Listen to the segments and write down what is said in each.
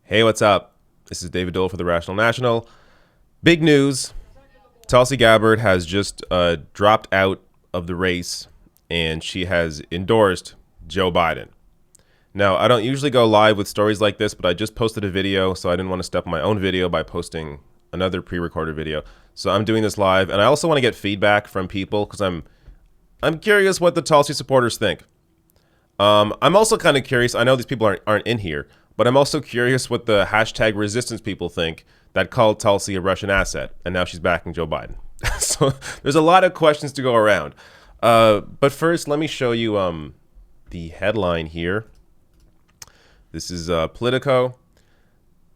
Hey, what's up? This is David Dole for the Rational National. Big news. Tulsi Gabbard has just dropped out of the race and she has endorsed Joe Biden. Now, I don't usually go live with stories like this, but I just posted a video, so I didn't want to step on my own video by posting another pre-recorded video. So I'm doing this live, and I also want to get feedback from people because I'm curious what the Tulsi supporters think. I'm also kind of curious. I know these people aren't in here, but I'm also curious what the hashtag resistance people think that called Tulsi a Russian asset, and now she's backing Joe Biden. So there's a lot of questions to go around. But first, let me show you the headline here. This is Politico.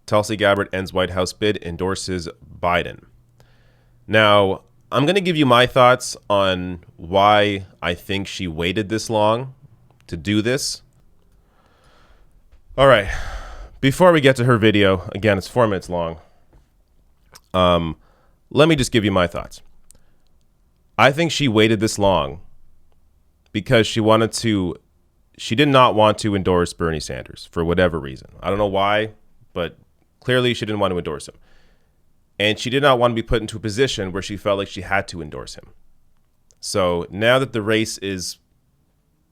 Tulsi Gabbard ends White House bid, endorses Biden. Now, I'm going to give you my thoughts on why I think she waited this long to do this. All right. Before we get to her video, again, it's 4 minutes long. Let me just give you my thoughts. I think she waited this long because she did not want to endorse Bernie Sanders for whatever reason. I don't know why, but clearly she didn't want to endorse him. And she did not want to be put into a position where she felt like she had to endorse him. So now that the race is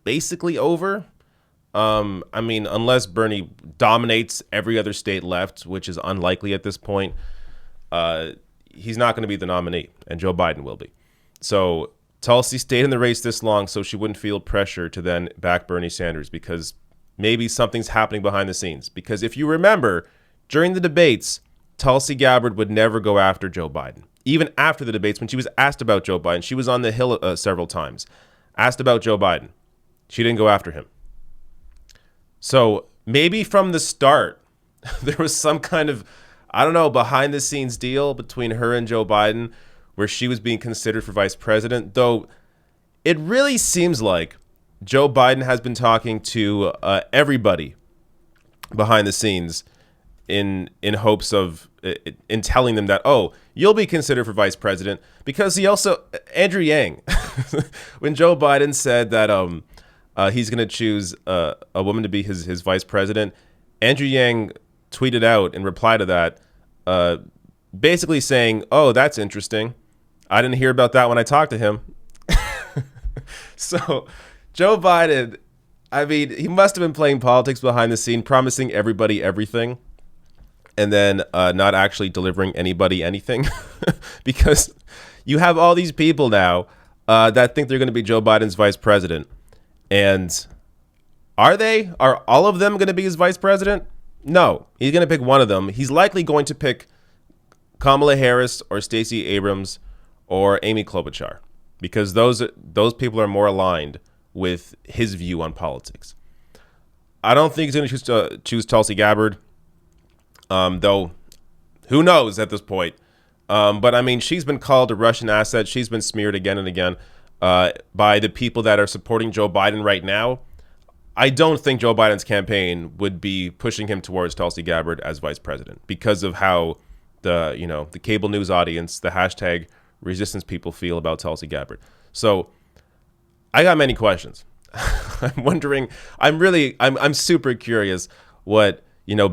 basically over, I mean, unless Bernie dominates every other state left, which is unlikely at this point, he's not going to be the nominee, and Joe Biden will be. So Tulsi stayed in the race this long so she wouldn't feel pressure to then back Bernie Sanders because maybe something's happening behind the scenes. Because if you remember, during the debates, Tulsi Gabbard would never go after Joe Biden. Even after the debates, when she was asked about Joe Biden, she was on the Hill several times, asked about Joe Biden. She didn't go after him. So maybe from the start, there was some kind of, I don't know, behind the scenes deal between her and Joe Biden where she was being considered for vice president, though it really seems like Joe Biden has been talking to everybody behind the scenes in hopes of in telling them that, oh, you'll be considered for vice president, because he also, Andrew Yang, when Joe Biden said that he's going to choose a woman to be his vice president, Andrew Yang tweeted out in reply to that, basically saying, oh, that's interesting. I didn't hear about that when I talked to him. So Joe Biden, I mean, he must have been playing politics behind the scene, promising everybody everything, and then not actually delivering anybody anything. Because you have all these people now that think they're going to be Joe Biden's vice president. And are all of them going to be his vice president? No, he's going to pick one of them. He's likely going to pick Kamala Harris or Stacey Abrams or Amy Klobuchar, because those people are more aligned with his view on politics. I don't think he's going to choose Tulsi Gabbard, though who knows at this point. But I mean, she's been called a Russian asset. She's been smeared again and again by the people that are supporting Joe Biden right now. I don't think Joe Biden's campaign would be pushing him towards Tulsi Gabbard as vice president because of how the cable news audience, the hashtag resistance people feel about Tulsi Gabbard. So I got many questions. I'm wondering, I'm super curious what,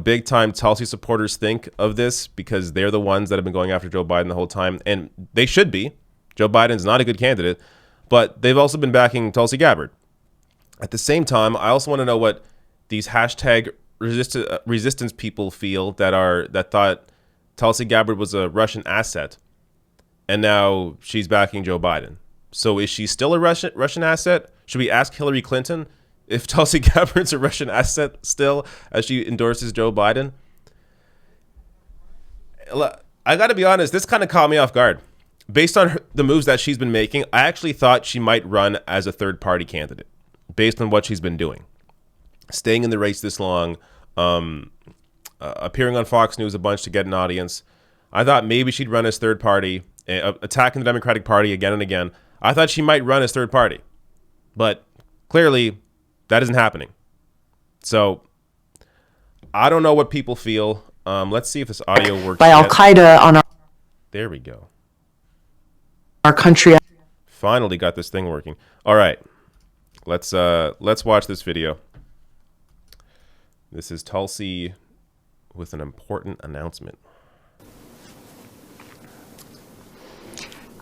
big time Tulsi supporters think of this, because they're the ones that have been going after Joe Biden the whole time. And they should be. Joe Biden's not a good candidate, but they've also been backing Tulsi Gabbard. At the same time, I also want to know what these hashtag resistance people feel that thought Tulsi Gabbard was a Russian asset, and now she's backing Joe Biden. So is she still a Russian asset? Should we ask Hillary Clinton if Tulsi Gabbard's a Russian asset still as she endorses Joe Biden? I got to be honest, this kind of caught me off guard. Based on the moves that she's been making, I actually thought she might run as a third-party candidate based on what she's been doing. Staying in the race this long, appearing on Fox News a bunch to get an audience. I thought maybe she'd run as third party, attacking the Democratic Party again and again. I thought she might run as third party, but clearly that isn't happening. So I don't know what people feel. Let's see if this audio works. By Al Qaeda on There we go. our country. Finally got this thing working. All right, let's watch this video. This is Tulsi with an important announcement.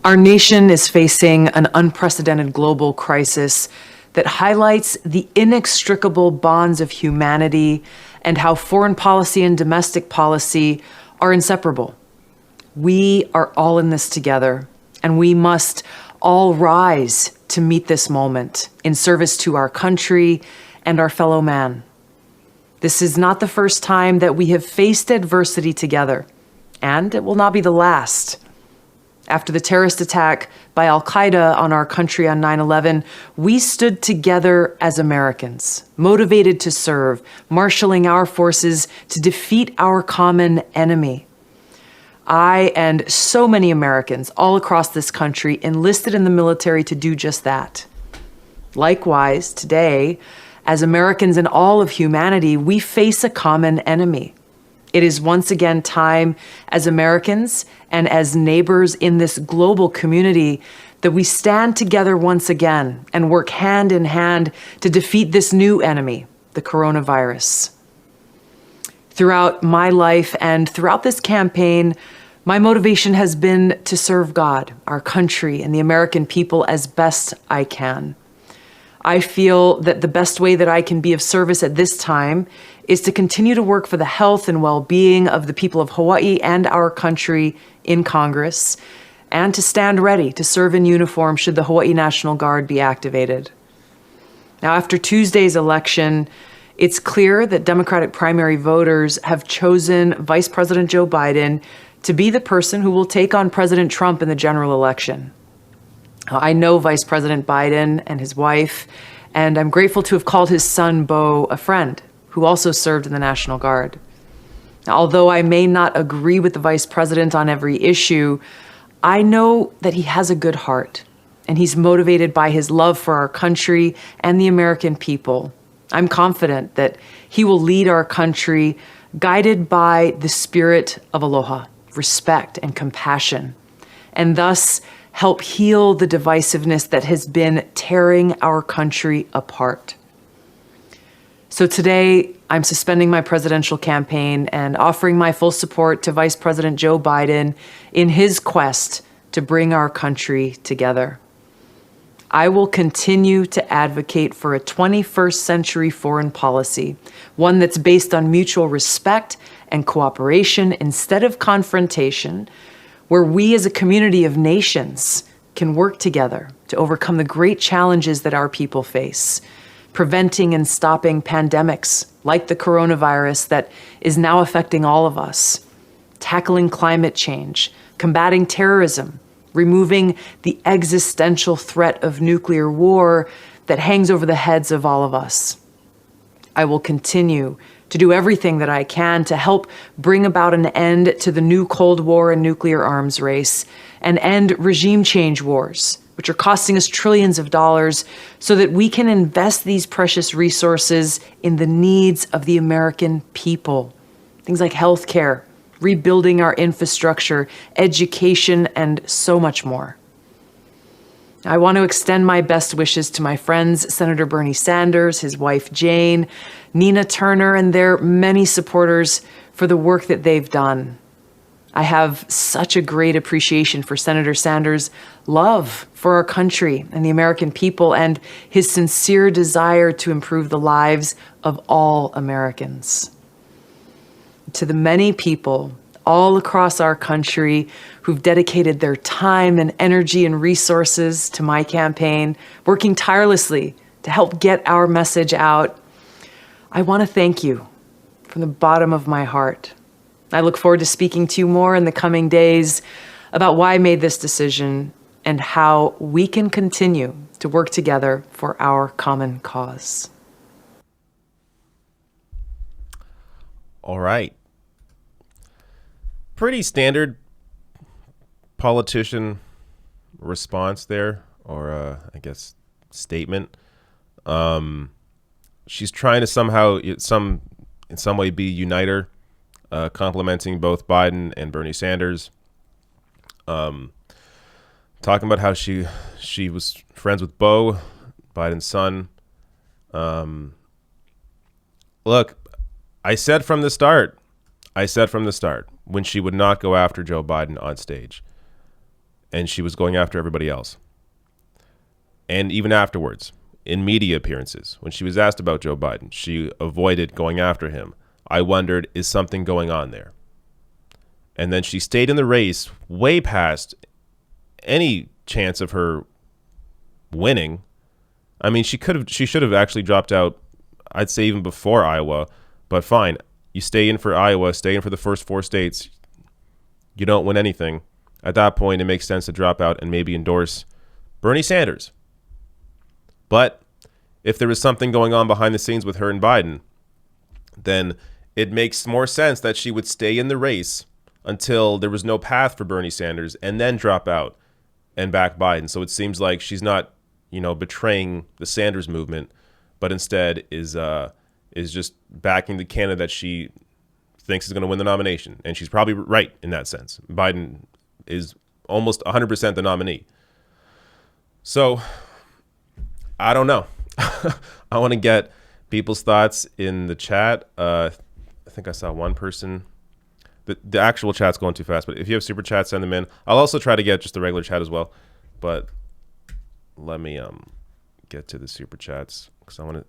Our nation is facing an unprecedented global crisis that highlights the inextricable bonds of humanity and how foreign policy and domestic policy are inseparable. We are all in this together, and we must all rise to meet this moment in service to our country and our fellow man. This is not the first time that we have faced adversity together, and it will not be the last. After the terrorist attack by al-Qaeda on our country on 9/11, we stood together as Americans, motivated to serve, marshaling our forces to defeat our common enemy. I and so many Americans all across this country enlisted in the military to do just that. Likewise, today, as Americans and all of humanity, we face a common enemy. It is once again time as Americans and as neighbors in this global community that we stand together once again and work hand in hand to defeat this new enemy, the coronavirus. Throughout my life and throughout this campaign, my motivation has been to serve God, our country, and the American people as best I can. I feel that the best way that I can be of service at this time is to continue to work for the health and well-being of the people of Hawaii and our country in Congress, and to stand ready to serve in uniform should the Hawaii National Guard be activated. Now, after Tuesday's election, it's clear that Democratic primary voters have chosen Vice President Joe Biden to be the person who will take on President Trump in the general election. I know Vice President Biden and his wife, and I'm grateful to have called his son, Beau, a friend who also served in the National Guard. Now, although I may not agree with the Vice President on every issue, I know that he has a good heart, and he's motivated by his love for our country and the American people. I'm confident that he will lead our country guided by the spirit of aloha, respect, and compassion, and thus help heal the divisiveness that has been tearing our country apart. So today, I'm suspending my presidential campaign and offering my full support to Vice President Joe Biden in his quest to bring our country together. I will continue to advocate for a 21st century foreign policy, one that's based on mutual respect and cooperation instead of confrontation, where we as a community of nations can work together to overcome the great challenges that our people face, preventing and stopping pandemics like the coronavirus that is now affecting all of us, tackling climate change, combating terrorism, removing the existential threat of nuclear war that hangs over the heads of all of us. I will continue to do everything that I can to help bring about an end to the new Cold War and nuclear arms race and end regime change wars, which are costing us trillions of dollars, so that we can invest these precious resources in the needs of the American people. Things like healthcare, rebuilding our infrastructure, education, and so much more. I want to extend my best wishes to my friends, Senator Bernie Sanders, his wife Jane, Nina Turner, and their many supporters for the work that they've done. I have such a great appreciation for Senator Sanders' love for our country and the American people, and his sincere desire to improve the lives of all Americans. To the many people all across our country who've dedicated their time and energy and resources to my campaign, working tirelessly to help get our message out, I want to thank you from the bottom of my heart. I look forward to speaking to you more in the coming days about why I made this decision and how we can continue to work together for our common cause. All right. Pretty standard politician response there, or I guess statement. She's trying to somehow, in some way, be uniter, complimenting both Biden and Bernie Sanders. Talking about how she was friends with Beau, Biden's son. Look, I said from the start, I said from the start, when she would not go after Joe Biden on stage, and she was going after everybody else, and even afterwards, in media appearances, when she was asked about Joe Biden, she avoided going after him. I wondered, is something going on there? And then she stayed in the race way past any chance of her winning. I mean, she should have actually dropped out, I'd say even before Iowa, but fine. You stay in for Iowa, stay in for the first 4 states. You don't win anything. At that point, it makes sense to drop out and maybe endorse Bernie Sanders. But if there was something going on behind the scenes with her and Biden, then it makes more sense that she would stay in the race until there was no path for Bernie Sanders and then drop out and back Biden. So it seems like she's not, betraying the Sanders movement, but instead is just backing the candidate that she thinks is going to win the nomination. And she's probably right in that sense. Biden is almost 100% the nominee. So I don't know. I want to get people's thoughts in the chat. I think I saw one person. The actual chat's going too fast, but if you have super chats, send them in. I'll also try to get just the regular chat as well. But let me get to the super chats because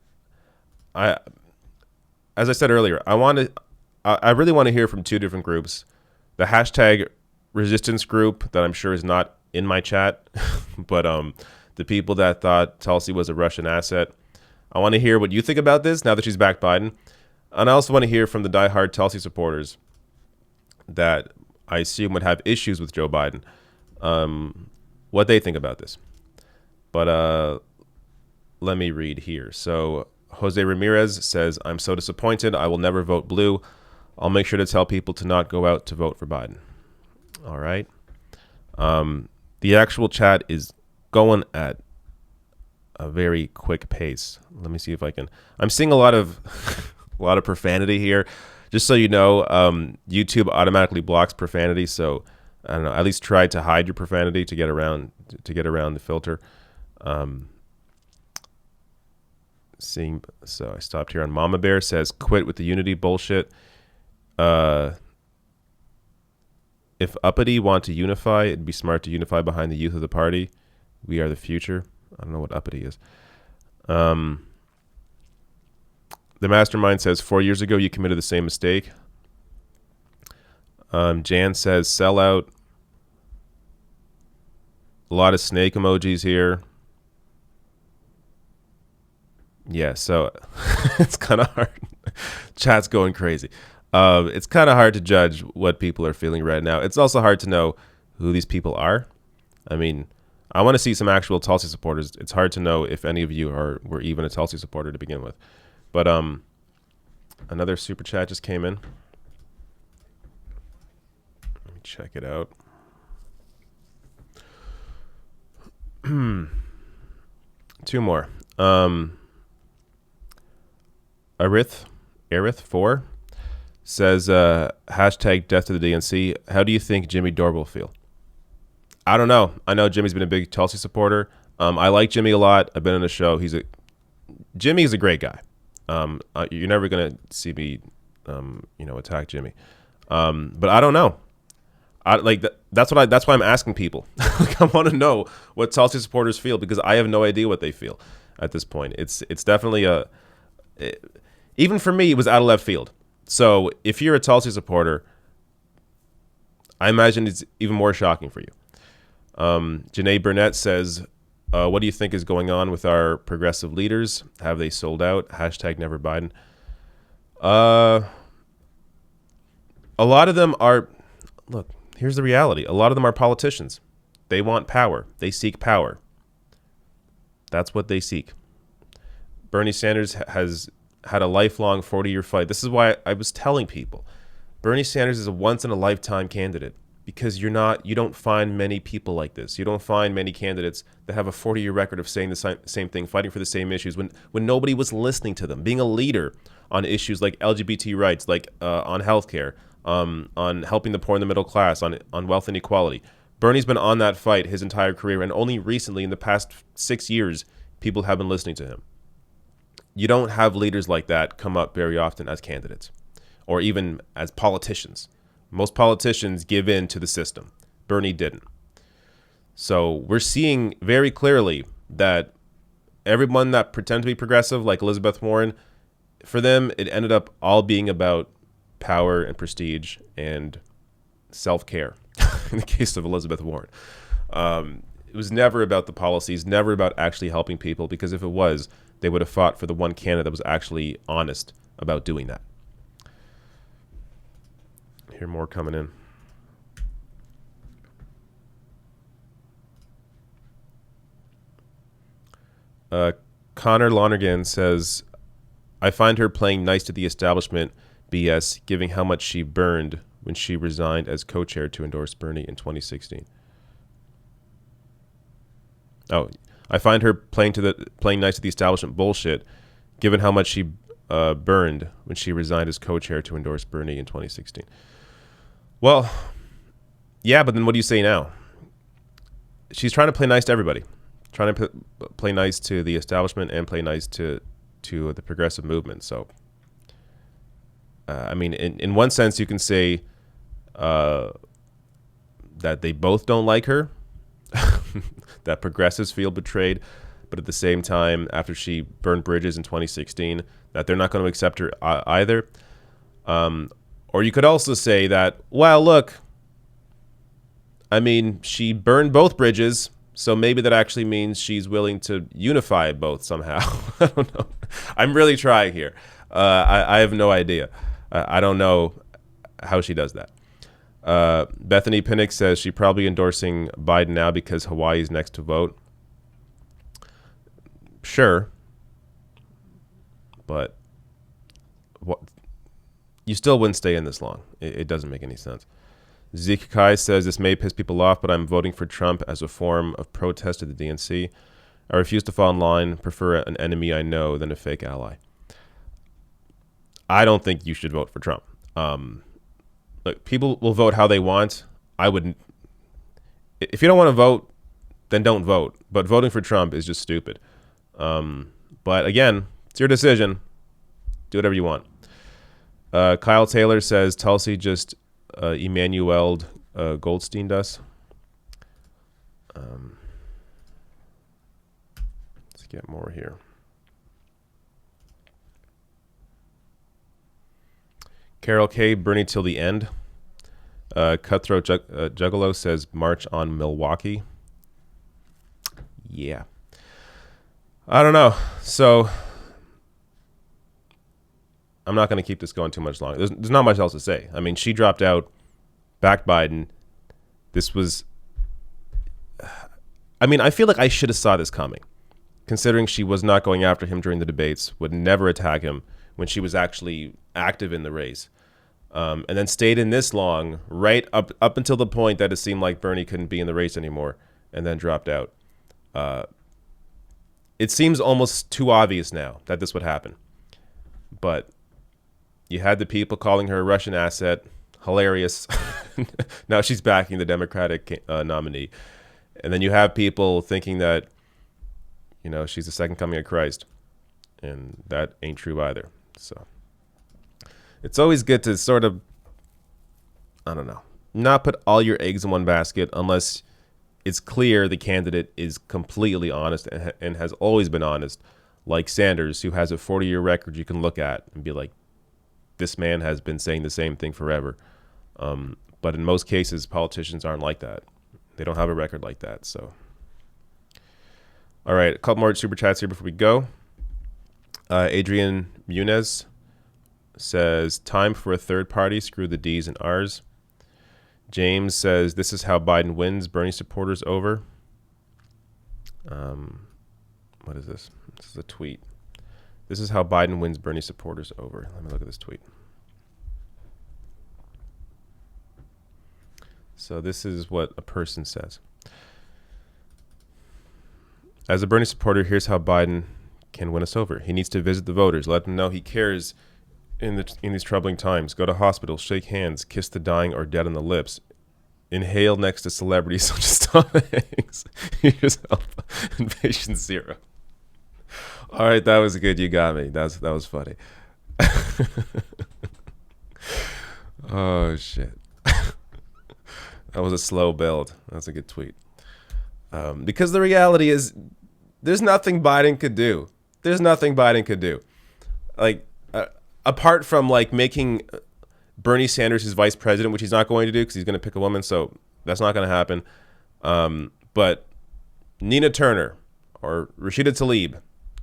as I said earlier, I really want to hear from 2 different groups. The hashtag resistance group that I'm sure is not in my chat, but the people that thought Tulsi was a Russian asset. I want to hear what you think about this now that she's backed Biden. And I also want to hear from the diehard Tulsi supporters that I assume would have issues with Joe Biden, what they think about this. But let me read here. So Jose Ramirez says, I'm so disappointed. I will never vote blue. I'll make sure to tell people to not go out to vote for Biden. All right. The actual chat is going at a very quick pace. Let me see if I can. I'm seeing a lot of profanity here. Just so you know, YouTube automatically blocks profanity. So I don't know. At least try to hide your profanity to get around the filter. So I stopped here on Mama Bear says, quit with the unity bullshit. If uppity want to unify, it'd be smart to unify behind the youth of the party. We are the future. I don't know what uppity is. The mastermind says 4 years ago you committed the same mistake. Jan says sell out. A lot of snake emojis here. Yeah, so it's kind of hard. Chat's going crazy. It's kind of hard to judge what people are feeling right now. It's also hard to know who these people are. I mean, I want to see some actual Tulsi supporters. It's hard to know if any of you were even a Tulsi supporter to begin with. But another super chat just came in. Let me check it out. Two more. Arith4 says, hashtag death to the DNC. How do you think Jimmy Dore will feel? I don't know. I know Jimmy's been a big Tulsi supporter. I like Jimmy a lot. I've been on the show. Jimmy is a great guy. You're never going to see me, attack Jimmy. But I don't know. That's why I'm asking people. I want to know what Tulsi supporters feel because I have no idea what they feel at this point. It's definitely even for me, it was out of left field. So if you're a Tulsi supporter, I imagine it's even more shocking for you. Janae Burnett says, what do you think is going on with our progressive leaders? Have they sold out? Hashtag never Biden. A lot of them are, look, here's the reality. A lot of them are politicians. They want power. They seek power. That's what they seek. Bernie Sanders has had a lifelong 40-year fight. This is why I was telling people, Bernie Sanders is a once-in-a-lifetime candidate because you don't find many people like this. You don't find many candidates that have a 40-year record of saying the same thing, fighting for the same issues when nobody was listening to them, being a leader on issues like LGBT rights, like on healthcare, on helping the poor and the middle class, on wealth inequality. Bernie's been on that fight his entire career, and only recently, in the past 6 years, people have been listening to him. You don't have leaders like that come up very often as candidates. or even as politicians. Most politicians give in to the system. Bernie didn't. So we're seeing very clearly that everyone that pretend to be progressive, like Elizabeth Warren, for them, it ended up all being about power and prestige and self-care. In the case of Elizabeth Warren, it was never about the policies, never about actually helping people, because if it was, they would have fought for the one candidate that was actually honest about doing that. Hear more coming in. Connor Lonergan says, I find her playing nice to the establishment BS, given how much she burned when she resigned as co-chair to endorse Bernie in 2016. Oh, I find her playing nice to the establishment bullshit, given how much she burned when she resigned as co-chair to endorse Bernie in 2016. Well, yeah, but then what do you say now? She's trying to play nice to everybody, trying to play nice to the establishment and play nice to the progressive movement. So, I mean, in one sense, you can say that they both don't like her, that progressives feel betrayed, but at the same time, after she burned bridges in 2016, that they're not going to accept her either. Or you could also say that, well, look, I mean, she burned both bridges, so maybe that actually means she's willing to unify both somehow. I don't know. I'm really trying here. I have no idea. I don't know how she does that. Bethany Pinnock says she probably endorsing Biden now because Hawaii's next to vote. Sure. But what? You still wouldn't stay in this long. It doesn't make any sense. Zeke Kai says this may piss people off, but I'm voting for Trump as a form of protest to the DNC. I refuse to fall in line, prefer an enemy I know than a fake ally. I don't think you should vote for Trump. Look, people will vote how they want. I wouldn't. If you don't want to vote, then don't vote. But voting for Trump is just stupid. But again, it's your decision. Do whatever you want. Kyle Taylor says Tulsi just Emmanuel Goldstein does. Let's get more here. Carol K. Bernie till the end. Cutthroat Juggalo says March on Milwaukee. Yeah. I don't know. So I'm not going to keep this going too much longer. There's not much else to say. I mean, she dropped out, backed Biden. This was... I mean, I feel like I should have saw this coming, considering she was not going after him during the debates, would never attack him when she was actually active in the race, and then stayed in this long, right up until the point that it seemed like Bernie couldn't be in the race anymore, and then dropped out. It seems almost too obvious now that this would happen. But you had the people calling her a Russian asset. Hilarious. Now she's backing the Democratic nominee. And then you have people thinking that, you know, she's the second coming of Christ. And that ain't true either. So it's always good to sort of, I don't know, not put all your eggs in one basket unless it's clear the candidate is completely honest and has always been honest, like Sanders, who has a 40-year record you can look at and be like, this man has been saying the same thing forever. But in most cases, politicians aren't like that. They don't have a record like that. So, all right, a couple more super chats here before we go. Adrian Munez says, time for a third party, screw the D's and R's. James says, this is how Biden wins Bernie supporters over. What is this? This is a tweet. This is how Biden wins Bernie supporters over. Let me look at this tweet. So this is what a person says. As a Bernie supporter, here's how Biden can win us over. He needs to visit the voters, let them know he cares in these troubling times. Go to hospitals, shake hands, kiss the dying or dead on the lips. Inhale next to celebrities such as Tom Hanks. Here's help in patient zero. All right, that was good. You got me. That was funny. Oh shit. That was a slow build. That's a good tweet. Because the reality is, there's nothing Biden could do. There's nothing Biden could do. Like, apart from like making Bernie Sanders his vice president, which he's not going to do because he's going to pick a woman, so that's not going to happen. But Nina Turner or Rashida Tlaib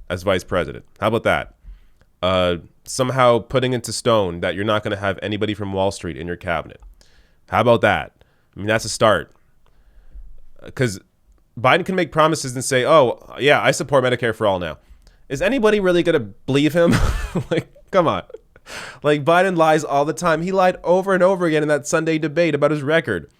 as vice president. How about that? Somehow putting into stone that you're not going to have anybody from Wall Street in your cabinet. How about that? I mean, that's a start. Because Biden can make promises and say, oh, yeah, I support Medicare for all now. Is anybody really going to believe him? Like, come on. Like, Biden lies all the time. He lied over and over again in that Sunday debate about his record.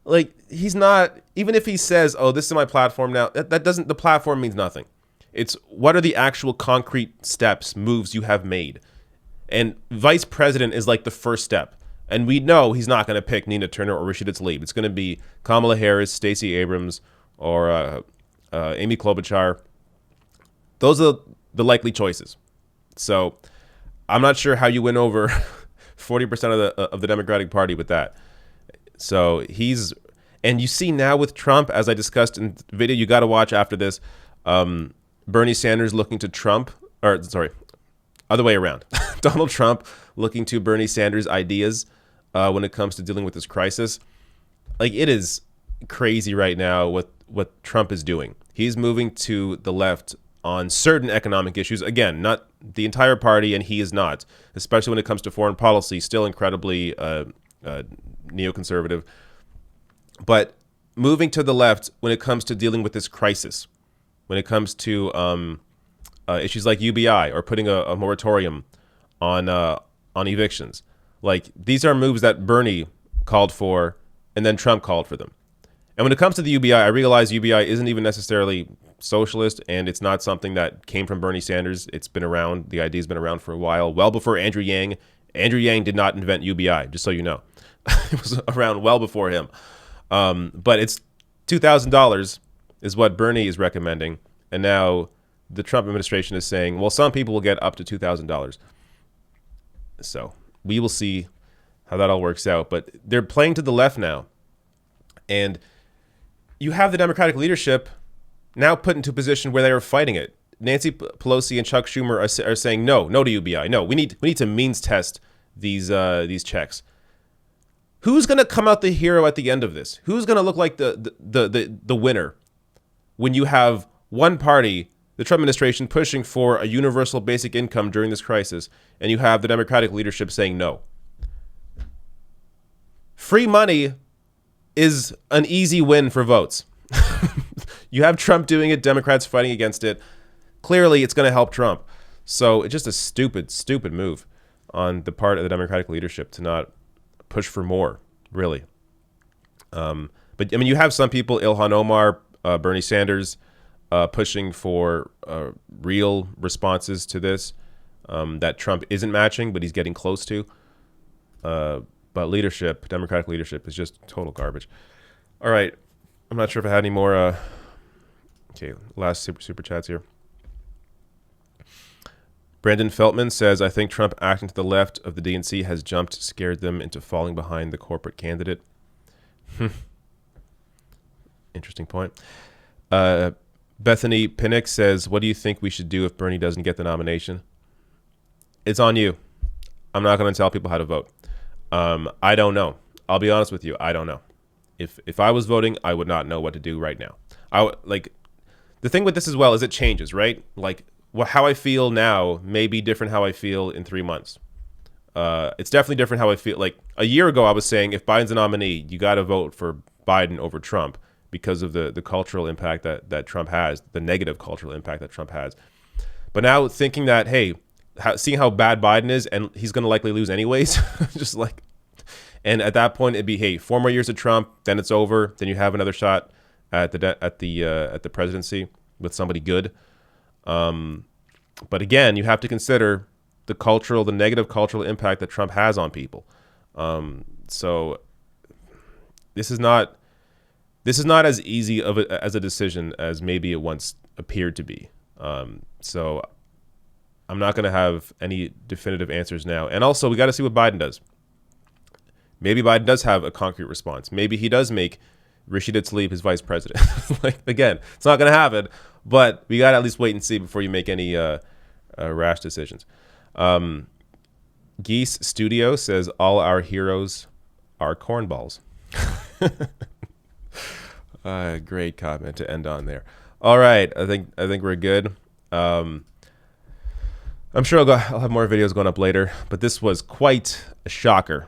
Like, he's not, even if he says, oh, this is my platform now, that doesn't, the platform means nothing. It's what are the actual concrete steps, moves you have made? And vice president is like the first step. And we know he's not going to pick Nina Turner or Rashida Tlaib. It's going to be Kamala Harris, Stacey Abrams, or Amy Klobuchar. Those are the likely choices. So I'm not sure how you win over 40% of the Democratic Party with that. So and you see now with Trump, as I discussed in the video, you got to watch after this, Bernie Sanders looking to Trump, or sorry, other way around. Donald Trump looking to Bernie Sanders' ideas when it comes to dealing with this crisis. Like, it is crazy right now what Trump is doing. He's moving to the left on certain economic issues. Again, not the entire party, and he is not, especially when it comes to foreign policy, still incredibly neoconservative. But moving to the left when it comes to dealing with this crisis, when it comes to issues like UBI or putting a moratorium on evictions. Like, these are moves that Bernie called for and then Trump called for them. And when it comes to the UBI, I realize UBI isn't even necessarily socialist, and it's not something that came from Bernie Sanders. It's been around. The idea's been around for a while, well before Andrew Yang. Andrew Yang did not invent UBI, just so you know. It was around well before him. But it's $2,000 is what Bernie is recommending. And now the Trump administration is saying, well, some people will get up to $2,000. So we will see how that all works out. But they're playing to the left now. And you have the Democratic leadership now put into a position where they are fighting it. Nancy Pelosi and Chuck Schumer are saying no to UBI. No, we need to means test these checks. Who's going to come out the hero at the end of this? Who's going to look like the winner when you have one party, the Trump administration, pushing for a universal basic income during this crisis, and you have the Democratic leadership saying no? Free money is an easy win for votes. You have Trump doing it, Democrats fighting against it. Clearly, it's going to help Trump. So it's just a stupid move on the part of the Democratic leadership to not push for more, really. But I mean, you have some people, Ilhan Omar, Bernie Sanders, pushing for real responses to this that Trump isn't matching, but he's getting close to. But leadership, Democratic leadership, is just total garbage. All right. I'm not sure if I had any more. Okay, last super chats here. Brandon Feltman says, I think Trump acting to the left of the DNC has scared them into falling behind the corporate candidate. Interesting point. Bethany Pinnock says, what do you think we should do if Bernie doesn't get the nomination? It's on you. I'm not going to tell people how to vote. I don't know. I'll be honest with you. I don't know. If I was voting, I would not know what to do right now. The thing with this as well is it changes, right? Like, how I feel now may be different how I feel in 3 months. It's definitely different how I feel. Like, a year ago, I was saying if Biden's a nominee, you got to vote for Biden over Trump because of the cultural impact that Trump has, the negative cultural impact that Trump has. But now thinking that, hey, seeing how bad Biden is, and he's going to likely lose anyways, just like, and at that point it'd be, hey, 4 more years of Trump, then it's over, then you have another shot at the presidency with somebody good. But again, you have to consider the negative cultural impact that Trump has on people. So this is not as easy as a decision as maybe it once appeared to be. So I'm not going to have any definitive answers now. And also, we got to see what Biden does. Maybe Biden does have a concrete response. Maybe he does make Rashida Tlaib his vice president. Like, again, it's not going to happen, but we got to at least wait and see before you make any rash decisions. Geese Studio says all our heroes are cornballs. Great comment to end on there. All right, I think we're good. I'm sure I'll have more videos going up later, but this was quite a shocker.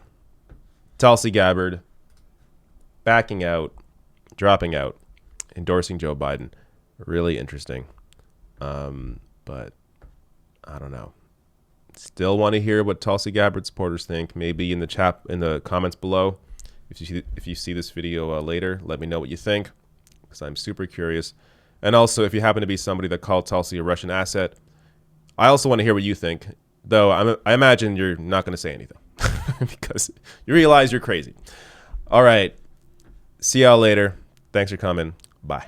Tulsi Gabbard backing out, dropping out, endorsing Joe Biden. Really interesting. But I don't know. Still want to hear what Tulsi Gabbard supporters think. Maybe in the comments below. If you see this video later, let me know what you think, because I'm super curious. And also, if you happen to be somebody that called Tulsi a Russian asset, I also want to hear what you think. Though I imagine you're not going to say anything because you realize you're crazy. All right. See y'all later. Thanks for coming. Bye.